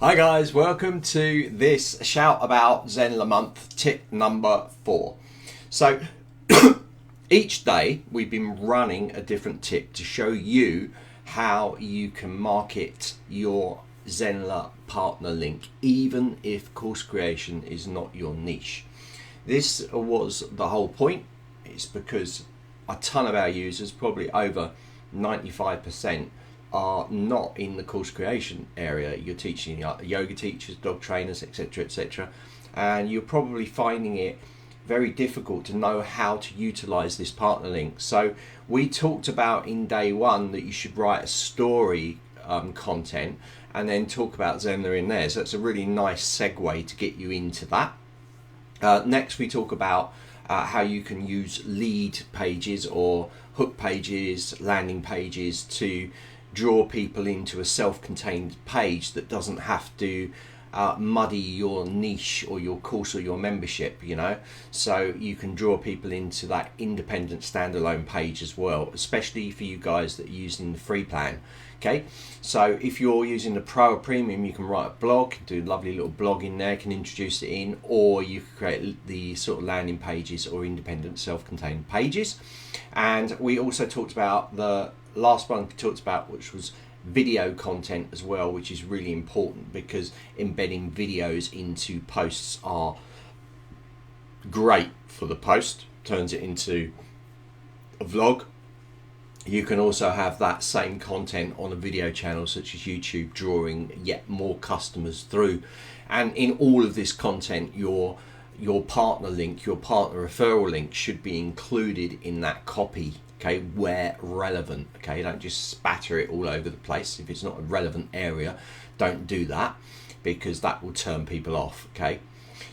Hi guys, welcome to this Shout About Zenler Month tip number 4. So each day we've been running a different tip to show you how you can market your Zenler partner link even if course creation is not your niche. This was the whole point. It's because a ton of our users, probably over 95%, are not in the course creation area. You're teaching yoga teachers, dog trainers, etc., and you're probably finding it very difficult to know how to utilize this partner link. So we talked about in day one that you should write a story content and then talk about Zenler in there. So it's a really nice segue to get you into that. Next we talk about how you can use lead pages or hook pages, landing pages to draw people into a self-contained page that doesn't have to muddy your niche or your course or your membership, so you can draw people into that independent standalone page as well, especially for you guys that are using the free plan. Okay, so if you're using the Pro or Premium, you can write a blog, do a lovely little blog in there, can introduce it in, or you can create the sort of landing pages or independent self-contained pages. And we also talked about the last one we talked about, which was video content as well, which is really important because embedding videos into posts are great for the post, turns it into a vlog. You can also have that same content on a video channel such as YouTube, drawing yet more customers through. And in all of this content, your partner link, your partner referral link should be included in that copy, okay, where relevant. Okay, don't just spatter it all over the place. If it's not a relevant area, don't do that, because that will turn people off. Okay,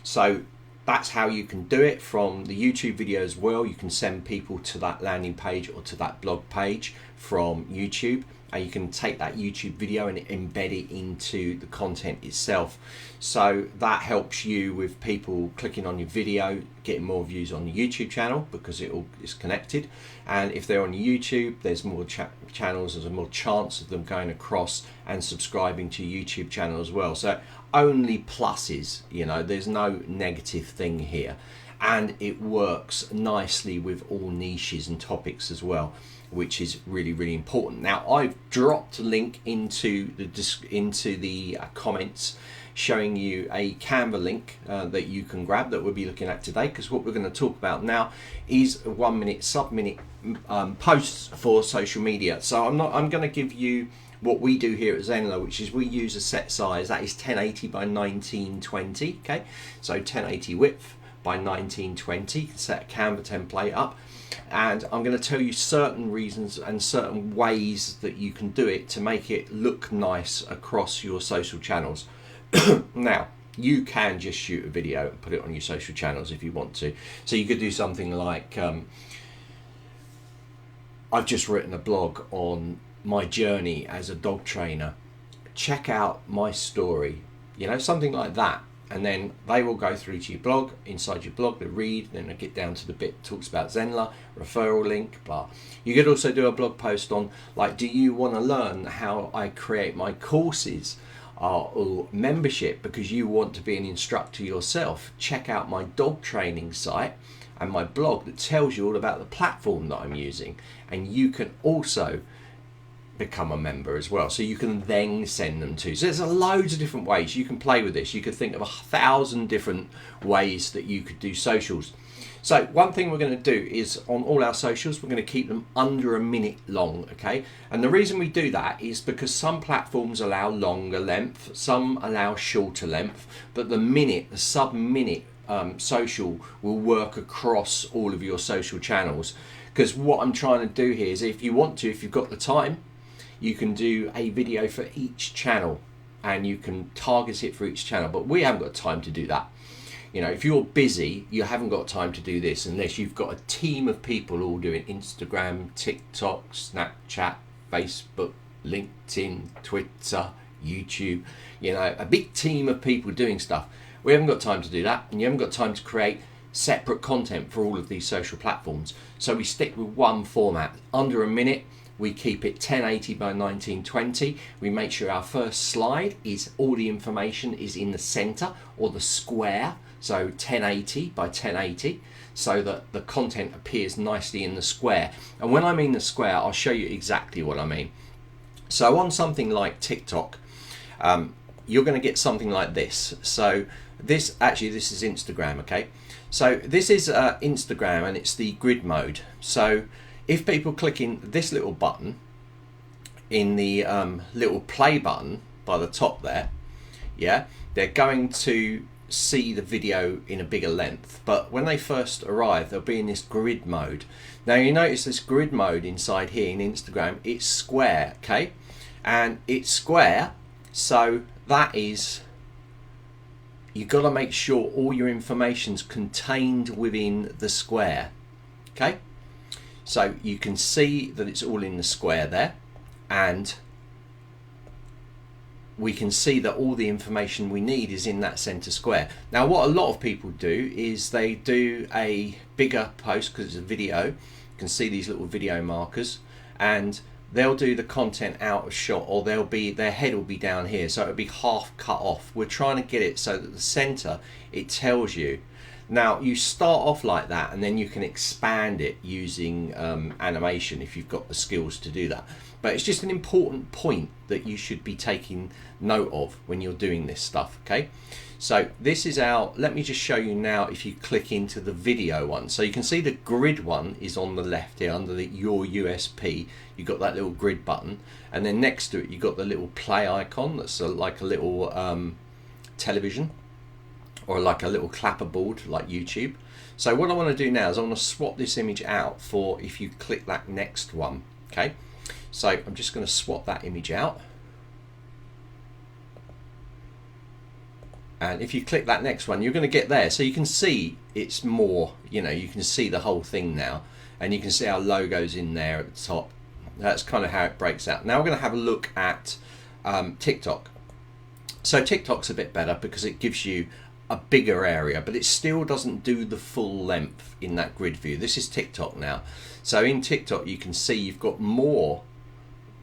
so that's how you can do it from the YouTube video as well. You can send people to that landing page or to that blog page from YouTube, and you can take that YouTube video and embed it into the content itself. So that helps you with people clicking on your video, getting more views on the YouTube channel because it all is connected. And if they're on YouTube, there's more channels, there's a more chance of them going across and subscribing to your YouTube channel as well. So only pluses, there's no negative thing here. And it works nicely with all niches and topics as well, which is really, really important. Now, I've dropped a link into the comments showing you a Canva link that you can grab that we'll be looking at today, because what we're going to talk about now is 1 minute, sub-minute posts for social media. So I'm going to give you what we do here at Zenler, which is we use a set size that is 1080 by 1920. Okay, so 1080 width by 1920. You can set a Canva template up, and I'm going to tell you certain reasons and certain ways that you can do it to make it look nice across your social channels. Now, you can just shoot a video and put it on your social channels if you want to. So you could do something like, I've just written a blog on my journey as a dog trainer. Check out my story, something like that. And then they will go through to your blog. Inside your blog, they read, then they get down to the bit that talks about Zenler, referral link, blah. You could also do a blog post on, like, do you want to learn how I create my courses or membership because you want to be an instructor yourself? Check out my dog training site and my blog that tells you all about the platform that I'm using. And you can also become a member as well, so you can then send them to. So there's loads of different ways you can play with this. You could think of 1,000 different ways that you could do socials. So one thing we're going to do is on all our socials, we're going to keep them under a minute long. Okay, and the reason we do that is because some platforms allow longer length, some allow shorter length, but the sub-minute social will work across all of your social channels. Because what I'm trying to do here is, if you've got the time, you can do a video for each channel and you can target it for each channel, but we haven't got time to do that. If you're busy, you haven't got time to do this unless you've got a team of people all doing Instagram, TikTok, Snapchat, Facebook, LinkedIn, Twitter, YouTube, a big team of people doing stuff. We haven't got time to do that, and you haven't got time to create separate content for all of these social platforms. So we stick with one format, under a minute, We keep it 1080 by 1920. We make sure our first slide is all the information is in the center or the square, so 1080 by 1080, so that the content appears nicely in the square. And when I mean the square, I'll show you exactly what I mean. So on something like TikTok, you're going to get something like this. So this is Instagram, okay? So this is Instagram, and it's the grid mode. So if people click in this little button, in the little play button by the top there, yeah, they're going to see the video in a bigger length. But when they first arrive, they'll be in this grid mode. Now you notice this grid mode inside here in Instagram, it's square, okay? And it's square, so that is, you've got to make sure all your information's contained within the square, okay? So you can see that it's all in the square there, and we can see that all the information we need is in that center square. Now what a lot of people do is they do a bigger post because it's a video. You can see these little video markers, and they'll do the content out of shot, or their head will be down here, so it'll be half cut off. We're trying to get it so that the center, it tells you. Now you start off like that, and then you can expand it using animation if you've got the skills to do that. But it's just an important point that you should be taking note of when you're doing this stuff, okay? So this is our, let me just show you now if you click into the video one. So you can see the grid one is on the left here under your USP. You've got that little grid button, and then next to it you've got the little play icon that's like a little television, or like a little clapperboard like YouTube. So what I want to do now is I want to swap this image out for if you click that next one, okay? So I'm just going to swap that image out. And if you click that next one, you're going to get there. So you can see it's more, you know, you can see the whole thing now. And you can see our logos in there at the top. That's kind of how it breaks out. Now we're going to have a look at TikTok. So TikTok's a bit better because it gives you a bigger area, but it still doesn't do the full length in that grid view. This is TikTok now. So in TikTok, you can see you've got more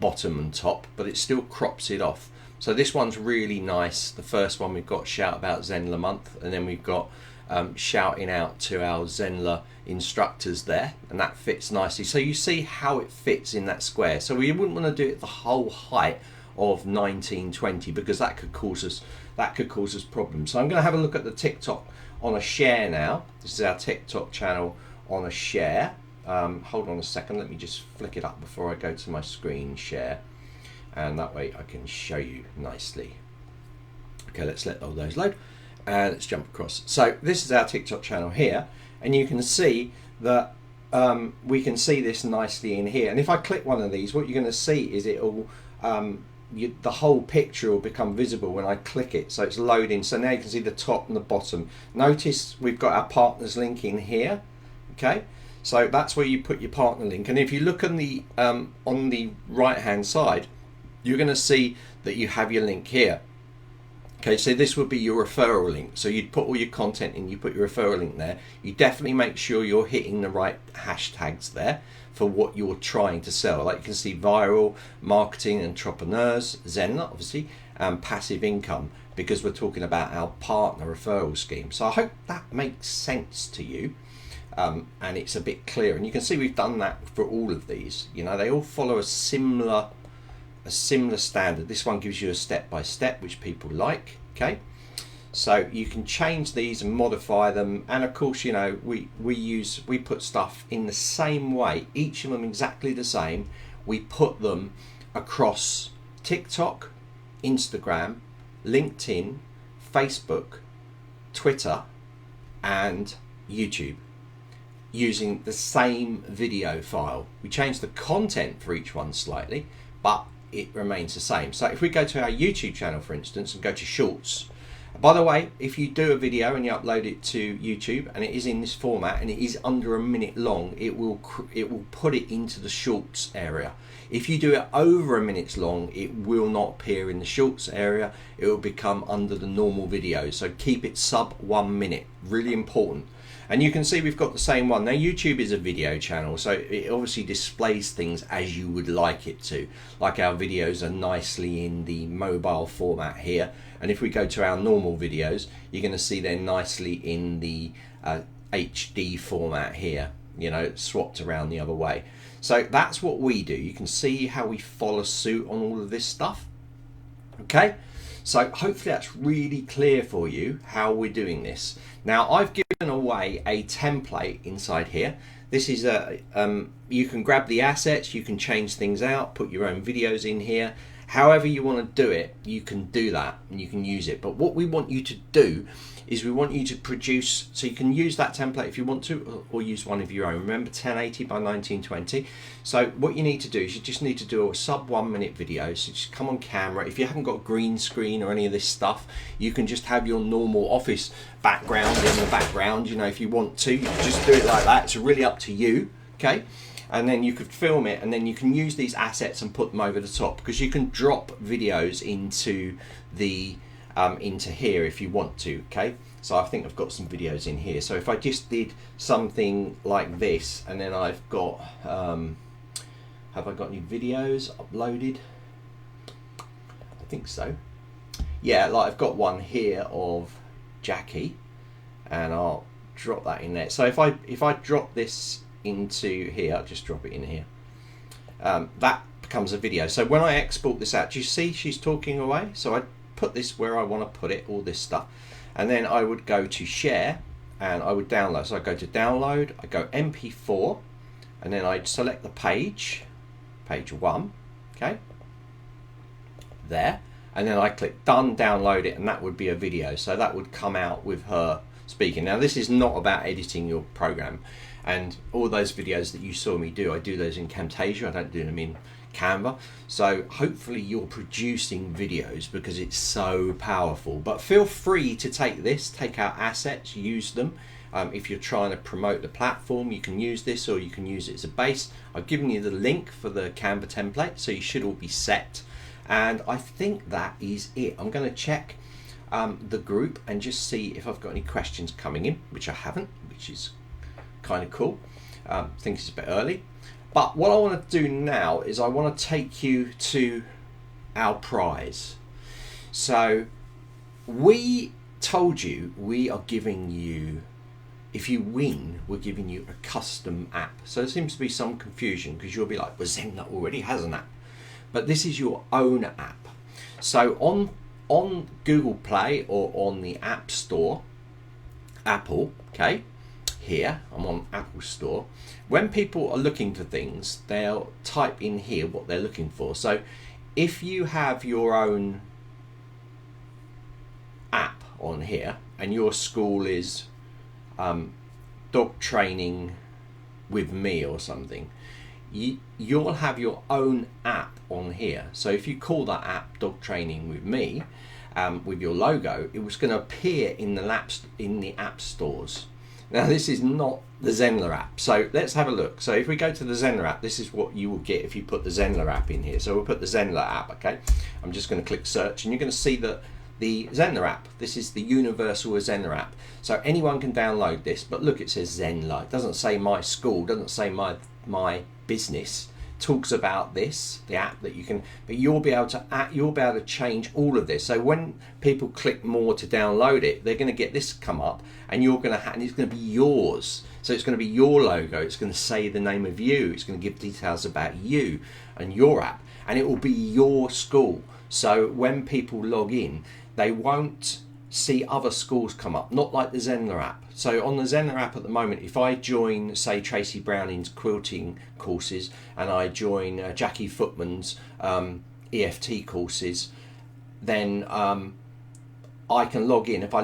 bottom and top, but it still crops it off. So this one's really nice. The first one we've got shout about Zenler Month, and then we've got shouting out to our Zenler instructors there, and that fits nicely. So you see how it fits in that square. So we wouldn't want to do it the whole height of 1920 because that could cause us problems. So I'm going to have a look at the TikTok on a share now. This is our TikTok channel on a share. Hold on a second, let me just flick it up before I go to my screen share, and that way I can show you nicely. Okay, let's let all those load, and let's jump across. So this is our TikTok channel here, and you can see that we can see this nicely in here. And if I click one of these, what you're going to see is it'll the whole picture will become visible when I click it. So it's loading. So now you can see the top and the bottom. Notice we've got our partners link in here. Okay, so that's where you put your partner link. And if you look on the right hand side, you're going to see that you have your link here. Okay, so this would be your referral link. So you'd put all your content in, you put your referral link there. You definitely make sure you're hitting the right hashtags there for what you're trying to sell. Like you can see viral, marketing, entrepreneurs, Zenler, obviously, and passive income, because we're talking about our partner referral scheme. So I hope that makes sense to you. And it's a bit clear. And you can see we've done that for all of these. You know, they all follow a similar standard. This one gives you a step-by-step, which people like. Okay, so you can change these and modify them. And of course, you know, we put stuff in the same way, each of them exactly the same. We put them across TikTok, Instagram, LinkedIn, Facebook, Twitter, and YouTube, using the same video file. We change the content for each one slightly, but it remains the same. So if we go to our YouTube channel, for instance, and go to Shorts, by the way, if you do a video and you upload it to YouTube and it is in this format and it is under a minute long, it will put it into the Shorts area. If you do it over a minute long, it will not appear in the Shorts area. It will become under the normal video. So keep it sub 1 minute, really important. And you can see we've got the same one. Now YouTube is a video channel, so it obviously displays things as you would like it to. Like our videos are nicely in the mobile format here, and if we go to our normal videos, you're going to see they're nicely in the HD format here, you know, swapped around the other way. So that's what we do. You can see how we follow suit on all of this stuff. Okay, so hopefully that's really clear for you how we're doing this. Now I've given away a template inside here. This is a you can grab the assets, you can change things out, put your own videos in here. However you want to do it, you can do that and you can use it. But what we want you to do is we want you to produce, so you can use that template if you want to, or use one of your own. Remember 1080 by 1920. So what you need to do is you just need to do a sub 1 minute video. So just come on camera. If you haven't got a green screen or any of this stuff, you can just have your normal office background in the background. You know, if you want to, you can just do it like that. It's really up to you, okay? And then you could film it, and then you can use these assets and put them over the top, because you can drop videos into the into here if you want to. Okay, so I think I've got some videos in here. So if I just did something like this, and then I've got have I got any videos uploaded? I think so. Yeah, like I've got one here of Jackie, and I'll drop that in there. So if I drop this into here, I'll just drop it in here, that becomes a video. So when I export this out, do you see she's talking away? So I put this where I want to put it, all this stuff, and then I would go to share and I would download. So I go to download, I go MP4, and then I'd select the page 1, okay, there, and then I click done, download it, and that would be a video. So that would come out with her speaking. Now this is not about editing your program, and all those videos that you saw me do, I do those in Camtasia, I don't do them in Canva. So hopefully you're producing videos because it's so powerful. But feel free to take our assets, use them. If you're trying to promote the platform, you can use this, or you can use it as a base. I've given you the link for the Canva template, so you should all be set. And I think that is it. I'm going to check the group and just see if I've got any questions coming in, which I haven't, which is kind of cool. I think it's a bit early. But what I want to do now is I want to take you to our prize. So we told you we are giving you, if you win, we're giving you a custom app. So there seems to be some confusion, because you'll be like, well, Zenler already has an app. But this is your own app. So on Google Play or on the App Store, Apple, okay, here, I'm on Apple Store. When people are looking for things, they'll type in here what they're looking for. So if you have your own app on here, and your school is dog training with me or something, you'll have your own app on here. So if you call that app Dog Training with Me, with your logo, it was going to appear in the app stores. Now this is not the Zenler app, so let's have a look. So if we go to the Zenler app, this is what you will get if you put the Zenler app in here. So we'll put the Zenler app, okay? I'm just going to click search, and you're going to see that the Zenler app, this is the universal Zenler app. So anyone can download this, but look, it says Zenler. It doesn't say my school, doesn't say my business. It talks about this, the app that you can, but you'll be able to change all of this. So when people click more to download it, they're going to get this come up, and you're going to and it's going to be yours. So it's going to be your logo. It's going to say the name of you. It's going to give details about you and your app, and it will be your school. So when people log in, they won't see other schools come up, not like the Zenler app. So on the Zenler app at the moment, if I join, say, Tracy Browning's quilting courses, and I join Jackie Footman's EFT courses, then I can log in. If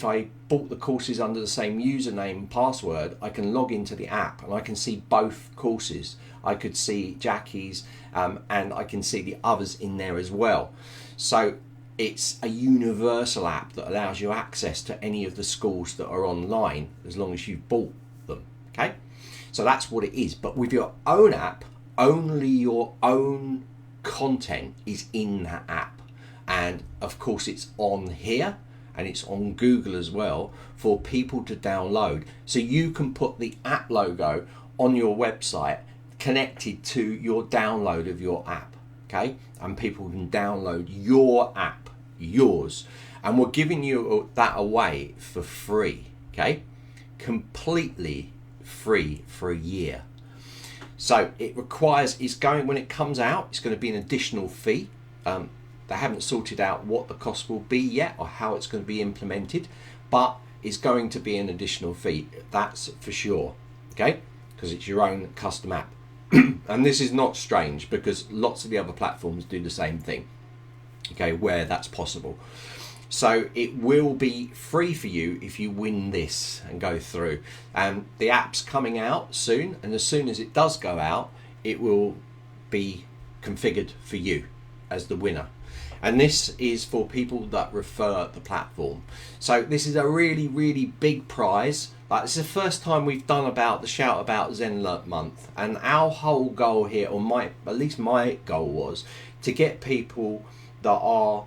I bought the courses under the same username and password, I can log into the app and I can see both courses. I could see Jackie's and I can see the others in there as well. So it's a universal app that allows you access to any of the schools that are online, as long as you've bought them, okay? So that's what it is. But with your own app, only your own content is in that app. And of course it's on here, and it's on Google as well for people to download. So you can put the app logo on your website connected to your download of your app, okay? And people can download your app, yours. And we're giving you that away for free, okay? Completely free for a year. So it requires, when it comes out, it's going to be an additional fee. They haven't sorted out what the cost will be yet or how it's going to be implemented, but it's going to be an additional fee, that's for sure, okay? Because it's your own custom app. And this is not strange because lots of the other platforms do the same thing, okay, where that's possible. So it will be free for you if you win this and go through. And the app's coming out soon, and as soon as it does go out, it will be configured for you as the winner. And this is for people that refer the platform. So this is a really, really big prize. Like, this is the first time we've done the Shout About Zenler Month, and our whole goal here, or at least my goal, was to get people that are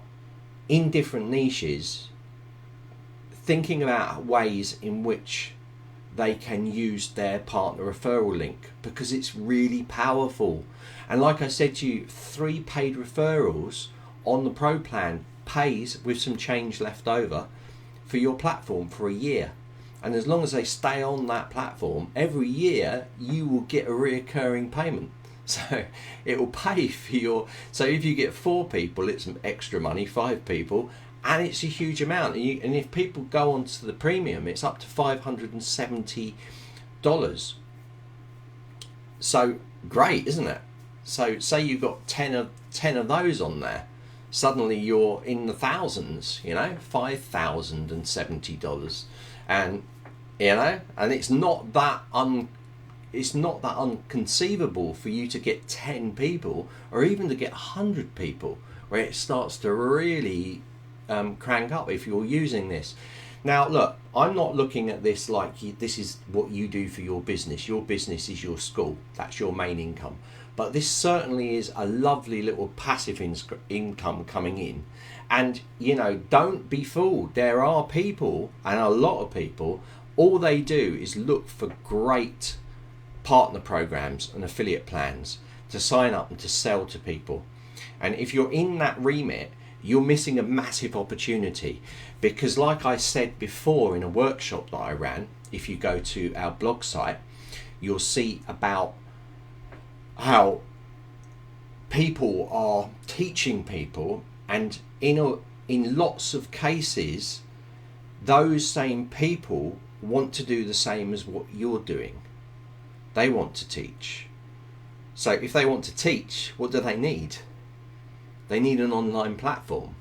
in different niches thinking about ways in which they can use their partner referral link, because it's really powerful. And like I said to you, 3 paid referrals on the Pro plan pays with some change left over for your platform for a year. And as long as they stay on that platform, every year you will get a reoccurring payment. So it will pay for your, so if you get 4 people, it's some extra money, 5 people, and it's a huge amount. And if people go on to the premium, it's up to $570. So great, isn't it? So say you've got 10 of those on there, suddenly you're in the thousands, you know, $5,070. And you know, and it's not that unconceivable for you to get 10 people or even to get 100 people, where it starts to really crank up if you're using this. Now look, I'm not looking at this like this is what you do for your business. Your business is your school, that's your main income. But this certainly is a lovely little passive income coming in. And you know, don't be fooled. There are people, and a lot of people, all they do is look for great partner programs and affiliate plans to sign up and to sell to people. And if you're in that remit, you're missing a massive opportunity, because like I said before in a workshop that I ran, if you go to our blog site, you'll see about how people are teaching people, and in lots of cases those same people want to do the same as what you're doing. They want to teach. So if they want to teach, what do they need? They need an online platform,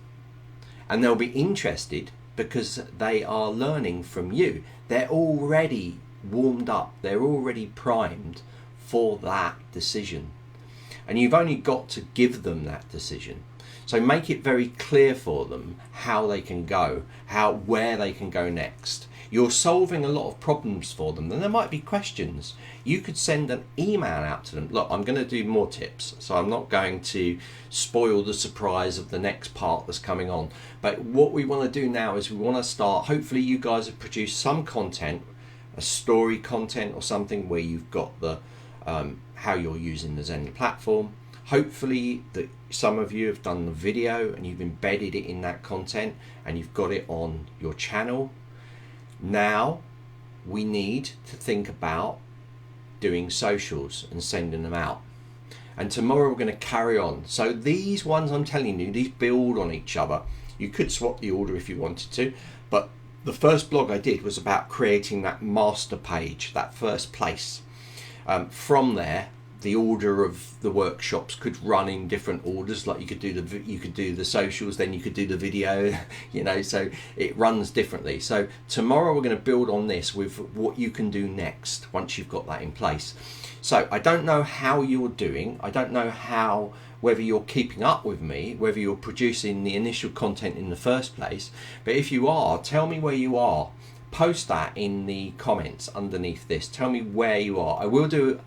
and they'll be interested because they are learning from you. They're already warmed up, they're already primed for that decision, and you've only got to give them that decision. So make it very clear for them how they can go, where they can go next. You're solving a lot of problems for them, and there might be questions. You could send an email out to them. Look, I'm going to do more tips, so I'm not going to spoil the surprise of the next part that's coming on. But what we want to do now is we want to start, hopefully you guys have produced some content, a story content or something where you've got the how you're using the Zenler platform. Hopefully that some of you have done the video and you've embedded it in that content and you've got it on your channel. Now we need to think about doing socials and sending them out. And tomorrow we're going to carry on. So these ones I'm telling you, these build on each other. You could swap the order if you wanted to, but the first blog I did was about creating that master page, that first place. From there, the order of the workshops could run in different orders. Like you could do the socials, then you could do the video, you know, so it runs differently. So tomorrow we're going to build on this with what you can do next once you've got that in place. So I don't know how you're doing. I don't know whether you're keeping up with me, whether you're producing the initial content in the first place. But if you are, tell me where you are, post that in the comments underneath this. Tell me where you are. I will do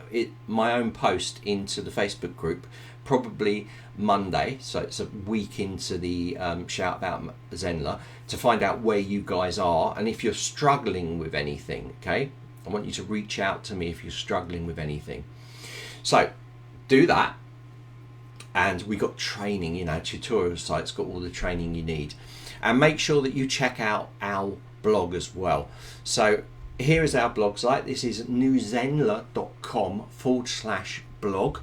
my own post into the Facebook group probably Monday, so it's a week into the Shout About Zenler, to find out where you guys are, and if you're struggling with anything. Okay, I want you to reach out to me if you're struggling with anything. So do that. And we got training, you know, tutorial site's got all the training you need. And make sure that you check out our blog as well. So here is our blog site. This is newzenler.com/blog.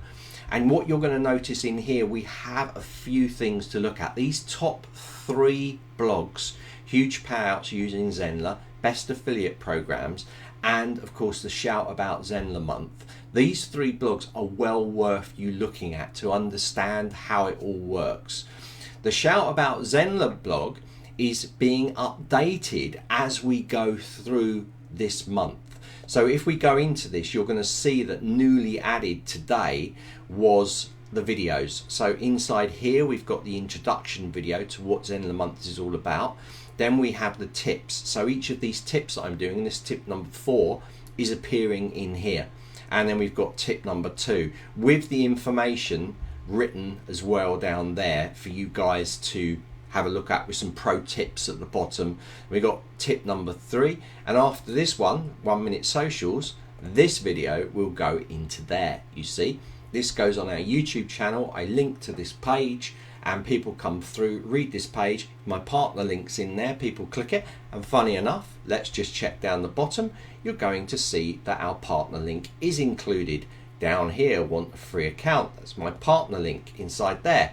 And what you're going to notice in here, we have a few things to look at. These top 3 blogs, huge payouts using Zenler, best affiliate programs, and of course the Shout About Zenler Month. These 3 blogs are well worth you looking at to understand how it all works. The Shout About Zenler blog is being updated as we go through this month. So if we go into this, you're going to see that newly added today was the videos. So inside here we've got the introduction video to what Zenler Month is all about. Then we have the tips. So each of these tips that I'm doing, and this tip number 4 is appearing in here. And then we've got tip number 2 with the information written as well down there for you guys to have a look at, with some pro tips at the bottom. We got tip number 3, and after this 1 minute socials, this video will go into there. You see, this goes on our YouTube channel. I link to this page and people come through, read this page. My partner link's in there, people click it, and funny enough, let's just check down the bottom. You're going to see that our partner link is included down here. Want a free account? That's my partner link inside there.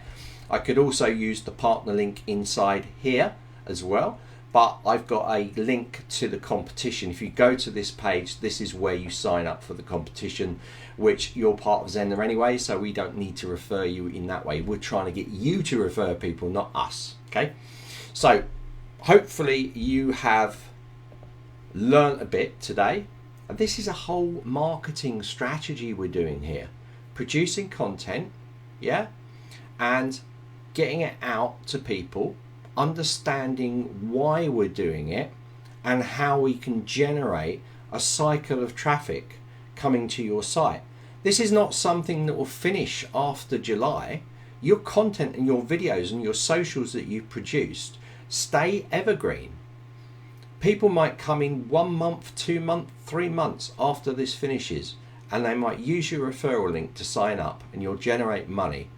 I could also use the partner link inside here as well, but I've got a link to the competition. If you go to this page, this is where you sign up for the competition, which you're part of Zenler anyway, so we don't need to refer you in that way. We're trying to get you to refer people, not us. Okay, so hopefully you have learned a bit today. And this is a whole marketing strategy we're doing here, producing content, yeah, and getting it out to people, understanding why we're doing it, and how we can generate a cycle of traffic coming to your site. This is not something that will finish after July. Your content and your videos and your socials that you've produced stay evergreen. People might come in 1 month, 2 months, 3 months after this finishes, and they might use your referral link to sign up, and you'll generate money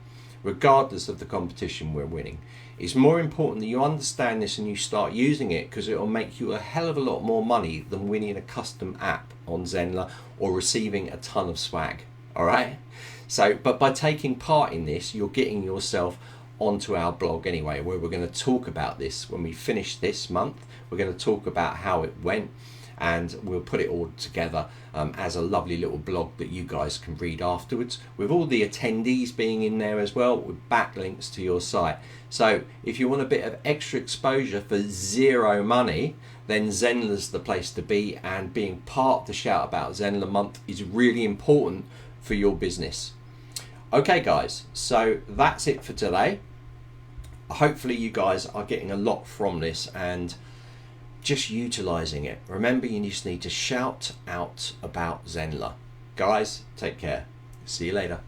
regardless of the competition we're winning. It's more important that you understand this and you start using it, because it will make you a hell of a lot more money than winning a custom app on Zenler or receiving a ton of swag. All right, so but by taking part in this, you're getting yourself onto our blog anyway, where we're going to talk about this when we finish this month. We're going to talk about how it went, and we'll put it all together as a lovely little blog that you guys can read afterwards, with all the attendees being in there as well, with backlinks to your site. So if you want a bit of extra exposure for 0 money, then Zenler's the place to be, and being part of the Shout About Zenler Month is really important for your business. Okay guys, so that's it for today. Hopefully you guys are getting a lot from this and just utilizing it. Remember, you just need to shout out about Zenler. Guys, take care. See you later.